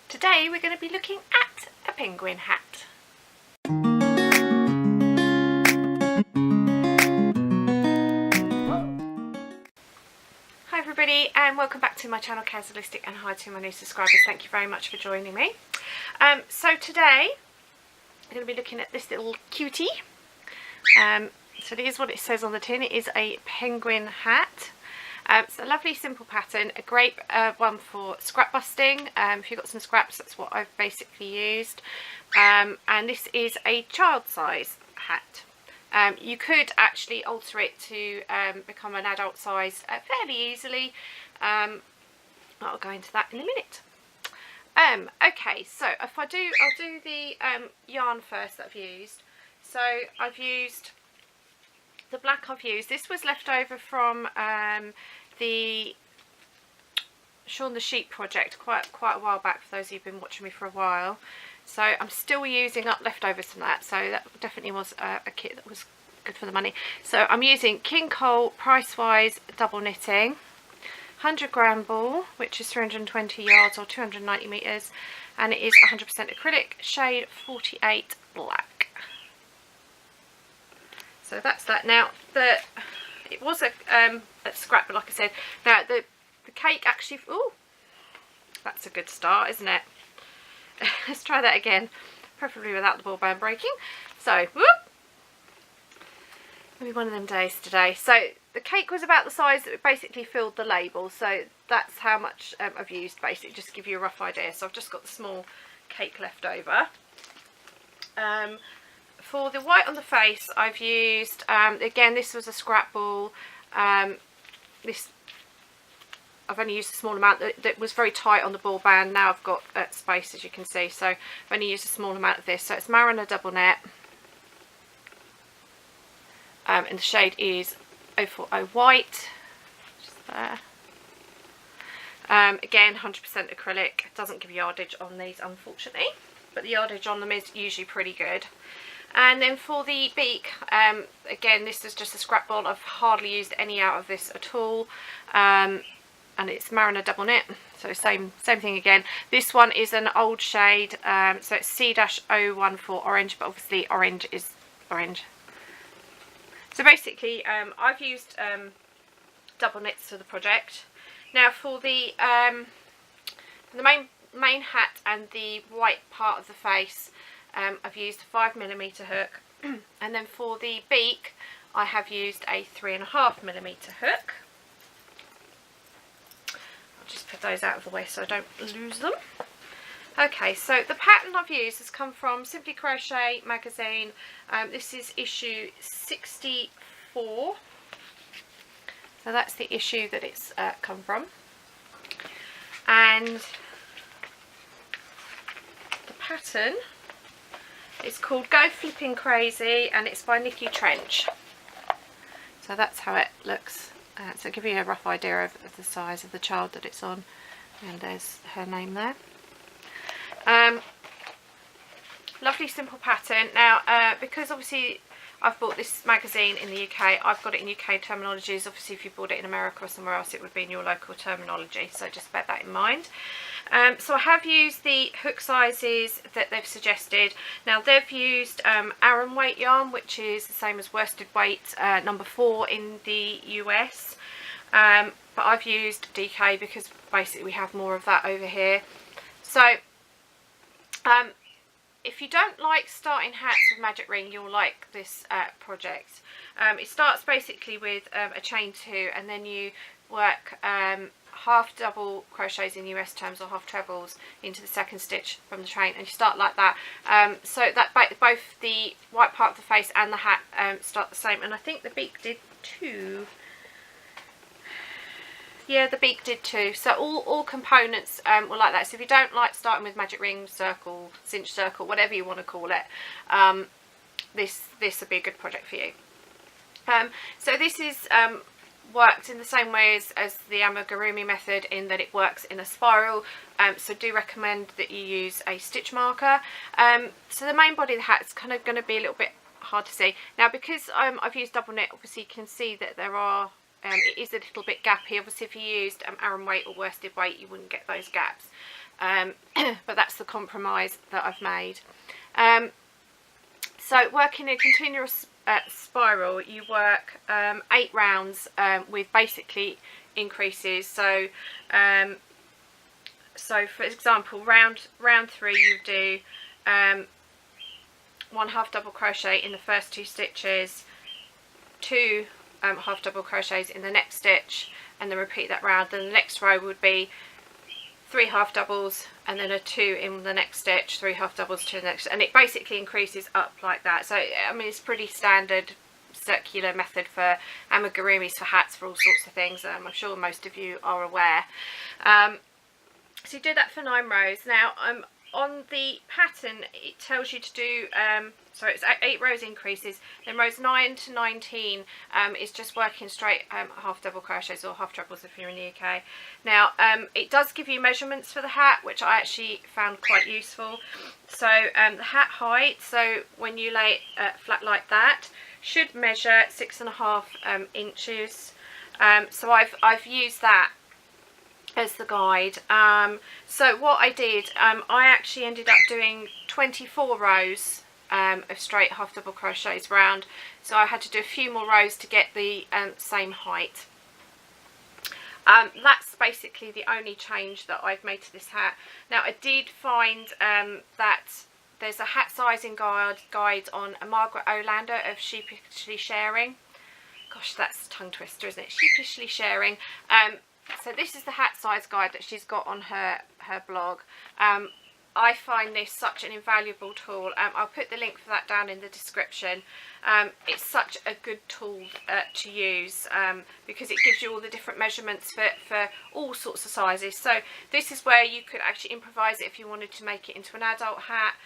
Today we're going to be looking at a penguin hat. Hi everybody and welcome back to my channel Kazzalistic, and hi to my new subscribers. Thank you very much for joining me. So today we're going to be looking at this little cutie. So here's what it says on the tin. It is a penguin hat. It's a lovely simple pattern, a great one for scrap busting. If you've got some scraps, that's what I've basically used. And this is a child size hat. You could actually alter it to become an adult size fairly easily. I'll go into that in a minute. Okay, so if I'll do the yarn first that I've used. So I've used the black I've used. This was left over from the Shaun the Sheep project quite a while back, for those who've been watching me for a while. So I'm still using up leftovers from that. So that definitely was a kit that was good for the money. So I'm using King Cole Price Wise double knitting, 100-gram ball, which is 320 yards or 290 meters, and it is 100% acrylic, shade 48 black. So that's that. Now it was a scrap, but like I said, now the cake actually, ooh, that's a good start, isn't it? Let's try that again, preferably without the ball band breaking. So whoop, maybe one of them days today. So the cake was about the size that it basically filled the label, so that's how much I've used, basically, just to give you a rough idea. So I've just got the small cake left over. For the white on the face, I've used, again, this was a scrap ball. This, I've only used a small amount. That was very tight on the ball band. Now I've got space, as you can see, so I've only used a small amount of this. So it's Mariner double knit, and the shade is 040 white, just there. Again, 100% acrylic. Doesn't give yardage on these, unfortunately, but the yardage on them is usually pretty good. And then for the beak, again, this is just a scrap ball. I've hardly used any out of this at all, and it's Mariner double knit, so same thing again. This one is an old shade, so it's C-014 orange, but obviously orange is orange. So basically, I've used double knits for the project. Now for the main hat and the white part of the face, I've used a 5mm hook, and then for the beak I have used a 3.5mm hook. I'll just put those out of the way so I don't lose them. Okay, so the pattern I've used has come from Simply Crochet magazine. This is issue 64, so that's the issue that it's come from. And the pattern, it's called Go Flippin' Crazy, and it's by Nicki. So that's how it looks. So I'll give you a rough idea of the size of the child that it's on, and there's her name there. Lovely simple pattern. Now because obviously I've bought this magazine in the UK, I've got it in UK terminologies. Obviously if you bought it in America or somewhere else, it would be in your local terminology, so just bear that in mind. So I have used the hook sizes that they've suggested. Now they've used Aran weight yarn, which is the same as worsted weight number 4 in the US, but I've used DK because basically we have more of that over here. So if you don't like starting hats with magic ring, you'll like this project. It starts basically with a chain 2, and then you work half double crochets in US terms, or half trebles, into the second stitch from the chain, and you start like that. So that both the white part of the face and the hat start the same, and I think the beak did too. Yeah, the beak did too. So all components were like that. So if you don't like starting with magic ring, circle, cinch circle, whatever you want to call it, this would be a good project for you. So this is worked in the same way as the amigurumi method, in that it works in a spiral, so do recommend that you use a stitch marker. So the main body of the hat is kind of going to be a little bit hard to see. Now because I've used double knit, obviously you can see that there are it is a little bit gappy. Obviously if you used Aran weight or worsted weight, you wouldn't get those gaps. but that's the compromise that I've made. So working a continuous spiral, you work 8 rounds with basically increases. So for example, round 3 you do 1 half double crochet in the first 2 stitches, 2 half double crochets in the next stitch, and then repeat that round. Then the next row would be 3 half doubles and then a 2 in the next stitch, 3 half doubles to the next, and it basically increases up like that. So I mean, it's pretty standard circular method for amigurumis, for hats, for all sorts of things. I'm sure most of you are aware. So you do that for 9 rows. Now on the pattern it tells you to do so it's 8 rows increases, then rows 9 to 19 is just working straight half double crochets or half trebles if you're in the UK. Now it does give you measurements for the hat, which I actually found quite useful. So the hat height, so when you lay it flat like that, should measure 6.5 inches. So I've used that as the guide. So what I did, I actually ended up doing 24 rows of straight half double crochets round, so I had to do a few more rows to get the same height. That's basically the only change that I've made to this hat. Now I did find that there's a hat sizing guide on a Margaret Olander of Sheepishly Sharing. Gosh, that's a tongue twister, isn't it? Sheepishly Sharing. So this is the hat size guide that she's got on her blog. I find this such an invaluable tool. I'll put the link for that down in the description. It's such a good tool to use because it gives you all the different measurements for all sorts of sizes. So this is where you could actually improvise it if you wanted to make it into an adult hat.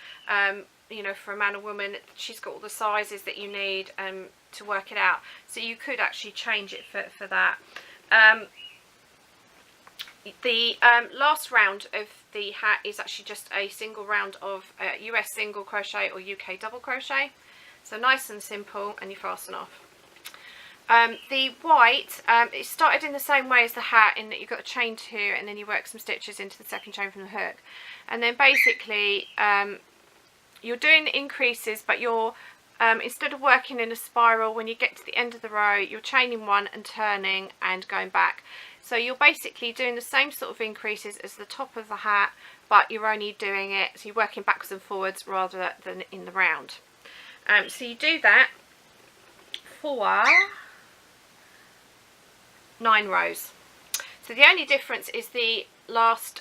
You know, for a man or woman, she's got all the sizes that you need to work it out. So you could actually change it for that. The last round of the hat is actually just a single round of US single crochet or UK double crochet, so nice and simple, and you fasten off. The white, it started in the same way as the hat in that you've got a chain 2 and then you work some stitches into the second chain from the hook, and then basically you're doing the increases, but you're instead of working in a spiral, when you get to the end of the row you're chaining 1 and turning and going back. So you're basically doing the same sort of increases as the top of the hat, but you're only doing it, so you're working backwards and forwards rather than in the round. So you do that for 9 rows. So the only difference is the last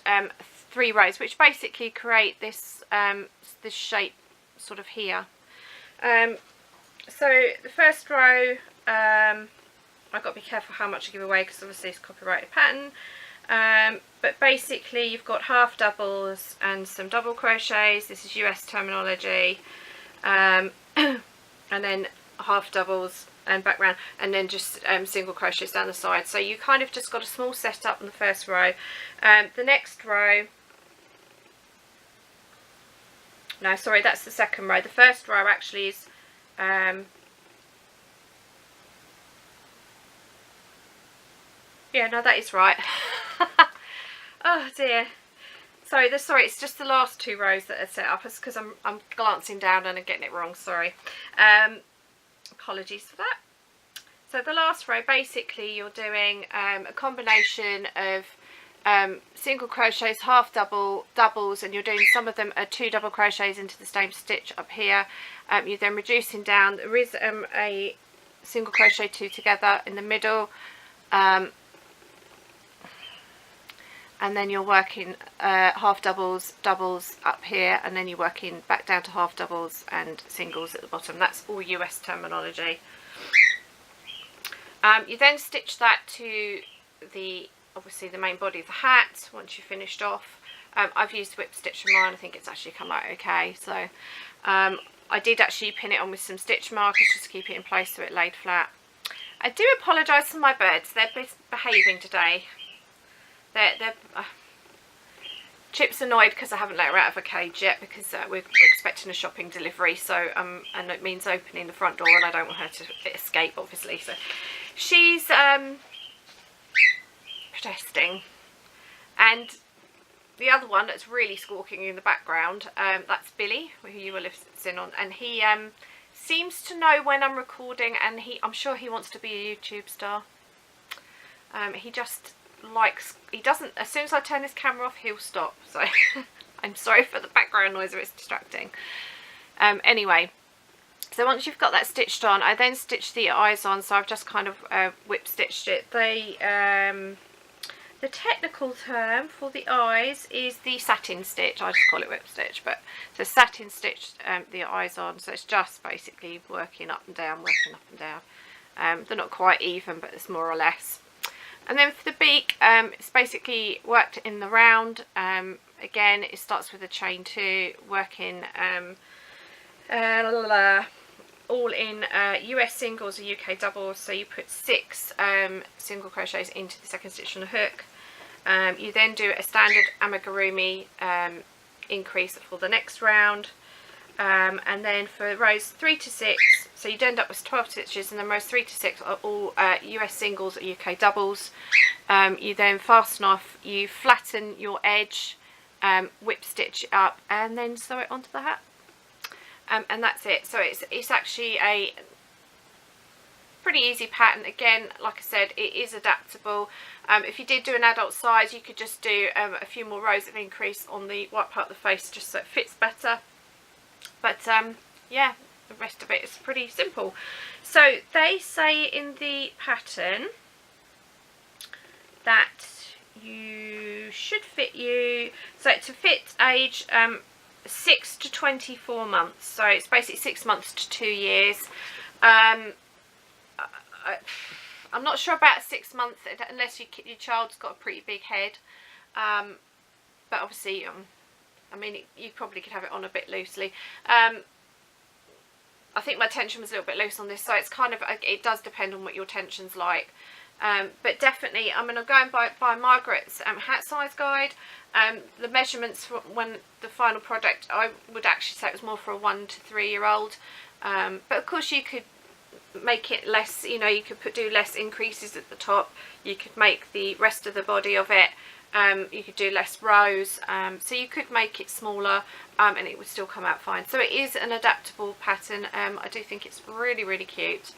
3 rows, which basically create this this shape sort of here. So the first row, I've got to be careful how much I give away because obviously it's copyrighted pattern, but basically you've got half doubles and some double crochets. This is US terminology, and then half doubles and back round, and then just single crochets down the side. So you kind of just got a small setup in the first row. The next row, no, sorry, that's the second row. The first row actually is yeah, no, that is right. Oh dear. Sorry, it's just the last 2 rows that are set up. It's because I'm glancing down and I'm getting it wrong, sorry. Apologies for that. So the last row, basically you're doing a combination of single crochets, half doubles, and you're doing, some of them are 2 double crochets into the same stitch up here. You're then reducing down. There is a single crochet 2 together in the middle, and then you're working half doubles, doubles up here, and then you're working back down to half doubles and singles at the bottom. That's all US terminology. You then stitch that to the, obviously the main body of the hat once you've finished off. I've used whip stitch for mine. I think it's actually come out okay. So I did actually pin it on with some stitch markers just to keep it in place so it laid flat. I do apologise for my birds. They're behaving today. Chip's annoyed because I haven't let her out of a cage yet, because we're expecting a shopping delivery, so and it means opening the front door, and I don't want her to escape, obviously. So she's protesting, and the other one that's really squawking in the background, that's Billy, who you will listen on, and he seems to know when I'm recording, and I'm sure he wants to be a YouTube star. He just likes, he doesn't, as soon as I turn his camera off, he'll stop. So I'm sorry for the background noise if it's distracting. Anyway, so once you've got that stitched on, I then stitch the eyes on. So I've just kind of whip stitched it. The technical term for the eyes is the satin stitch. I just call it whip stitch, but so satin stitched the eyes on. So it's just basically working up and down, working up and down. They're not quite even, but it's more or less. And then for the beak, it's basically worked in the round. Again, it starts with a chain 2, working all in US singles or UK doubles. So you put 6 single crochets into the second stitch on the hook. You then do a standard amigurumi increase for the next round. And then for rows 3 to 6, so you'd end up with 12 stitches, and then rows 3 to 6 are all US singles or UK doubles. You then fasten off, you flatten your edge, whip stitch it up, and then sew it onto the hat. And that's it. So it's actually a pretty easy pattern. Again, like I said, it is adaptable. If you did do an adult size, you could just do a few more rows of increase on the white part of the face, just so it fits better. But yeah, the rest of it is pretty simple. So they say in the pattern that you should fit you, so to fit age 6 to 24 months. So it's basically 6 months to 2 years. I'm not sure about 6 months unless your child's got a pretty big head. But obviously, I mean, you probably could have it on a bit loosely. I think my tension was a little bit loose on this, so it's kind of, it does depend on what your tension's like. But definitely, I mean, I'm going by Margaret's hat size guide. The measurements for when the final product, I would actually say it was more for a 1 to 3 year old. But of course you could make it less, you know, you could do less increases at the top. You could make the rest of the body of it, you could do less rows, so you could make it smaller, and it would still come out fine. So it is an adaptable pattern. I do think it's really, really cute.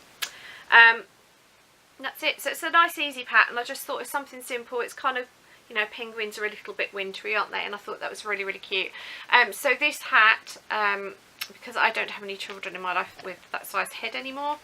That's it. So it's a nice easy pattern. I just thought it's something simple. It's kind of, you know, penguins are a little bit wintry, aren't they? And I thought that was really, really cute. So this hat, because I don't have any children in my life with that size head anymore,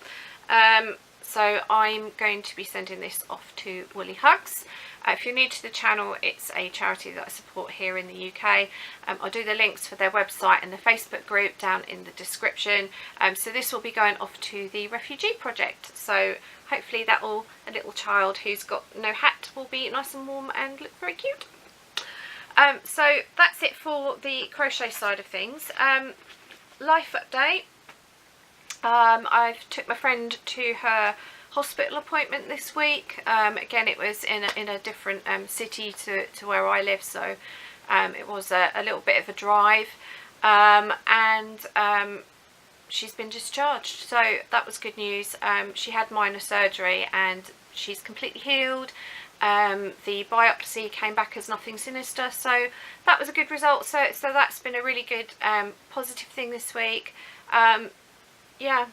so I'm going to be sending this off to Woolly Hugs. If you're new to the channel, it's a charity that I support here in the UK. I'll do the links for their website and the Facebook group down in the description. So this will be going off to the refugee project. So hopefully a little child who's got no hat will be nice and warm and look very cute. So that's it for the crochet side of things. Life update. I've took my friend to her hospital appointment this week. Again, it was in a different city to where I live, so it was a little bit of a drive, and she's been discharged, so that was good news. She had minor surgery and she's completely healed. The biopsy came back as nothing sinister, so that was a good result. So that's been a really good positive thing this week. Yeah.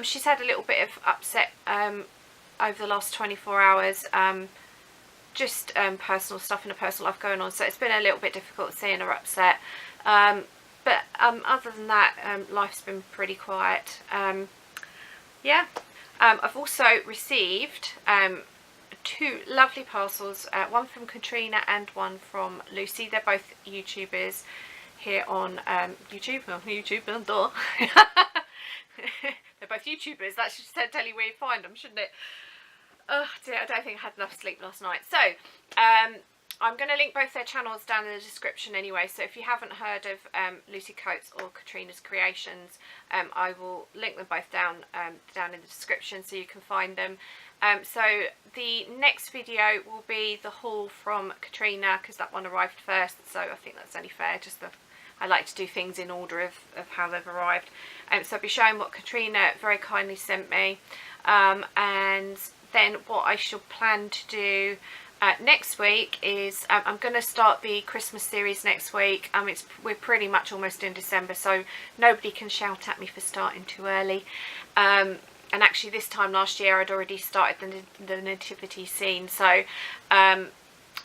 She's had a little bit of upset over the last 24 hours, just personal stuff in her personal life going on, so it's been a little bit difficult seeing her upset, but other than that, life's been pretty quiet. Yeah. I've also received 2 lovely parcels, one from Katrina and one from Lucie. They're both YouTubers here on YouTube. Oh, YouTube, duh. They're both YouTubers. That should tell you where you find them, shouldn't it? Oh dear, I don't think I had enough sleep last night. So I'm going to link both their channels down in the description anyway. So if you haven't heard of Lucie Coates or Katrina's Creations, I will link them both down in the description so you can find them. So the next video will be the haul from Katrina, because that one arrived first. So I think that's only fair. I like to do things in order of how they've arrived. So I'll be showing what Katrina very kindly sent me, and then what I shall plan to do Next week is I'm going to start the Christmas series next week. We're pretty much almost in December, so nobody can shout at me for starting too early. And actually this time last year I'd already started the nativity scene, so I've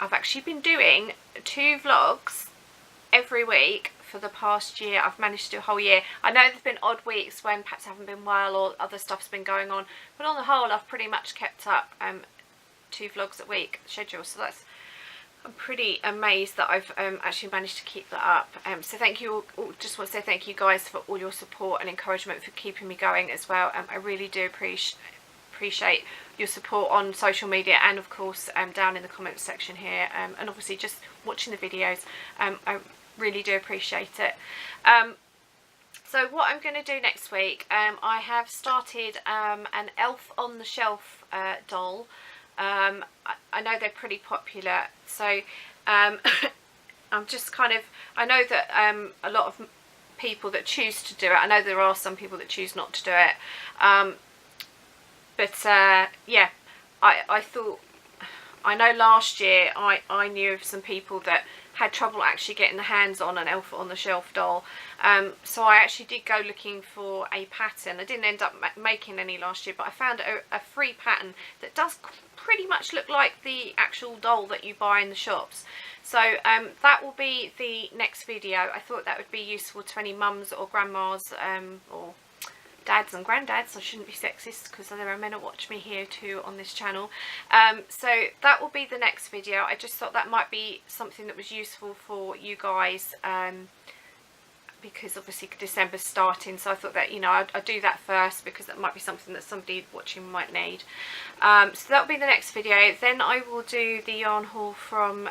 actually been doing 2 vlogs every week for the past year. I've managed to do a whole year. I know there's been odd weeks when perhaps I haven't been well or other stuff's been going on, but on the whole I've pretty much kept up 2 vlogs a week schedule, so I'm pretty amazed that I've actually managed to keep that up. So thank you all. Just want to say thank you guys for all your support and encouragement for keeping me going as well. I really do appreciate your support on social media, and of course down in the comments section here, and obviously just watching the videos. I really do appreciate it. So what I'm going to do next week, I have started an Elf on the Shelf doll. I know they're pretty popular, so I'm just kind of, I know that a lot of people that choose to do it, I know there are some people that choose not to do it, but yeah, I thought, I know last year I knew of some people that had trouble actually getting their hands on an Elf on the Shelf doll, so I actually did go looking for a pattern. I didn't end up making any last year, but I found a free pattern that does pretty much look like the actual doll that you buy in the shops. So that will be the next video. I thought that would be useful to any mums or grandmas or dads and granddads. I shouldn't be sexist because there are men that watch me here too on this channel. So that will be the next video. I just thought that might be something that was useful for you guys, because obviously December's starting, so I thought that, you know, I'd do that first because that might be something that somebody watching might need. So that'll be the next video. Then I will do the yarn haul from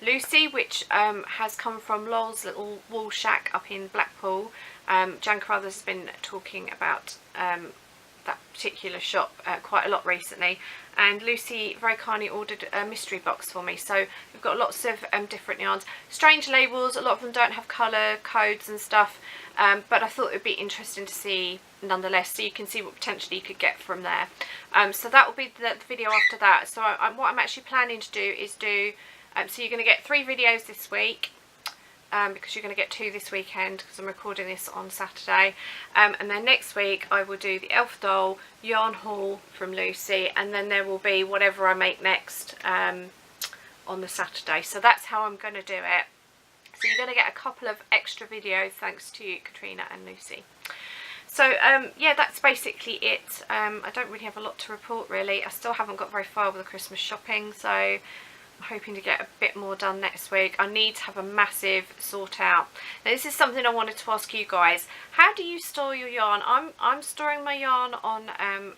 Lucie, which has come from Lol's little wool shack up in Blackpool. Jan Carruthers has been talking about that particular shop quite a lot recently, and Lucie very kindly ordered a mystery box for me, so we've got lots of different yarns, strange labels. A lot of them don't have colour codes and stuff, but I thought it would be interesting to see nonetheless, so you can see what potentially you could get from there. So that will be the video after that. So what I'm actually planning to do is do, so you're going to get 3 videos this week, because you're going to get 2 this weekend because I'm recording this on Saturday, and then next week I will do the elf doll yarn haul from Lucie, and then there will be whatever I make next on the Saturday. So that's how I'm going to do it. So you're going to get a couple of extra videos thanks to Katrina and Lucie. So yeah, that's basically it. I don't really have a lot to report really. I still haven't got very far with the Christmas shopping, so I'm hoping to get a bit more done next week. I need to have a massive sort out. Now this is something I wanted to ask you guys. How do you store your yarn? I'm storing my yarn on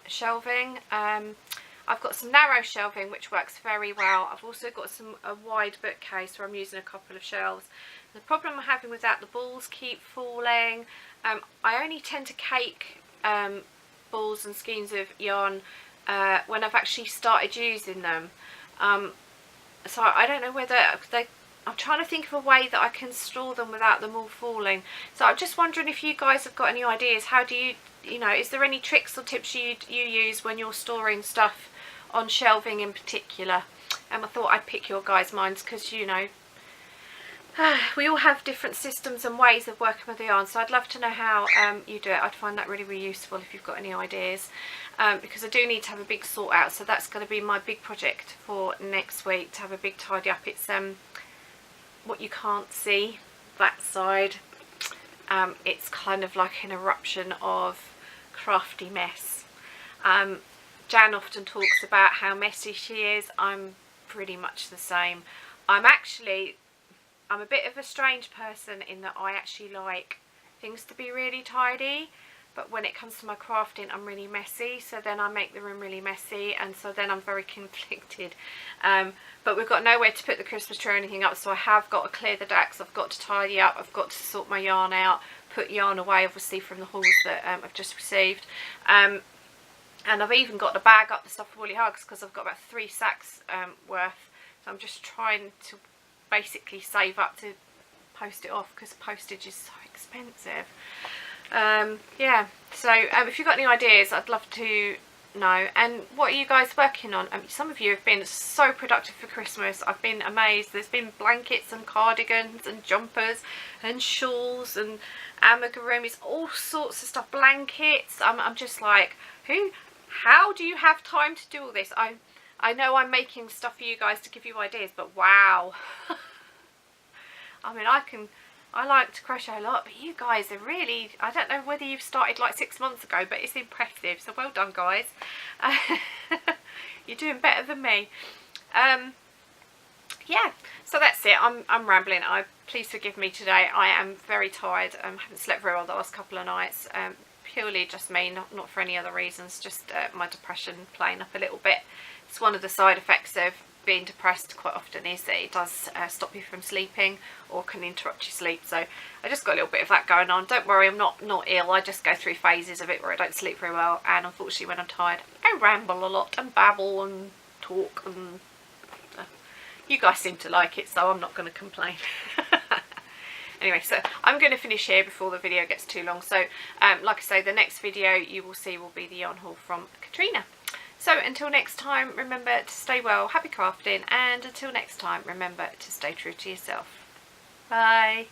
shelving. I've got some narrow shelving which works very well. I've also got a wide bookcase where I'm using a couple of shelves. The problem I'm having with that, the balls keep falling. I only tend to cake balls and skeins of yarn when I've actually started using them. So I don't know whether I'm trying to think of a way that I can store them without them all falling. So I'm just wondering if you guys have got any ideas. How do you know, is there any tricks or tips you use when you're storing stuff on shelving in particular? I thought I'd pick your guys' minds because, you know, we all have different systems and ways of working with the yarn, so I'd love to know how you do it. I'd find that really, really useful if you've got any ideas, because I do need to have a big sort out, so that's going to be my big project for next week, to have a big tidy up. It's what you can't see, that side, it's kind of like an eruption of crafty mess. Jan often talks about how messy she is. I'm pretty much the same. I'm a bit of a strange person in that I actually like things to be really tidy, but when it comes to my crafting I'm really messy, so then I make the room really messy, and so then I'm very conflicted. But we've got nowhere to put the Christmas tree or anything up, so I have got to clear the decks, I've got to tidy up, I've got to sort my yarn out, put yarn away obviously from the hauls that I've just received, and I've even got to bag up the stuff for Woolly Hugs because I've got about 3 sacks worth, so I'm just trying to basically save up to post it off because postage is so expensive. Yeah, so if you've got any ideas, I'd love to know. And what are you guys working on? I mean, some of you have been so productive for Christmas. I've been amazed. There's been blankets and cardigans and jumpers and shawls and amigurumis, all sorts of stuff, blankets. I'm just like, how do you have time to do all this? I know I'm making stuff for you guys to give you ideas, but wow. I mean, I like to crochet a lot, but you guys are really, I don't know whether you've started like 6 months ago, but it's impressive. So well done, guys. You're doing better than me. Yeah, so that's it. I'm rambling. Please forgive me today. I am very tired. Haven't slept very well the last couple of nights. Purely just me, not for any other reasons. Just my depression playing up a little bit. It's one of the side effects of being depressed quite often, is that it does stop you from sleeping or can interrupt your sleep. So I just got a little bit of that going on. Don't worry, I'm not ill. I just go through phases of it where I don't sleep very well, and unfortunately when I'm tired I ramble a lot and babble and talk, and you guys seem to like it, so I'm not going to complain. Anyway, so I'm going to finish here before the video gets too long. So like I say, the next video you will see will be the yarn haul from Katrina. So until next time, remember to stay well, happy crafting, and until next time, remember to stay true to yourself. Bye.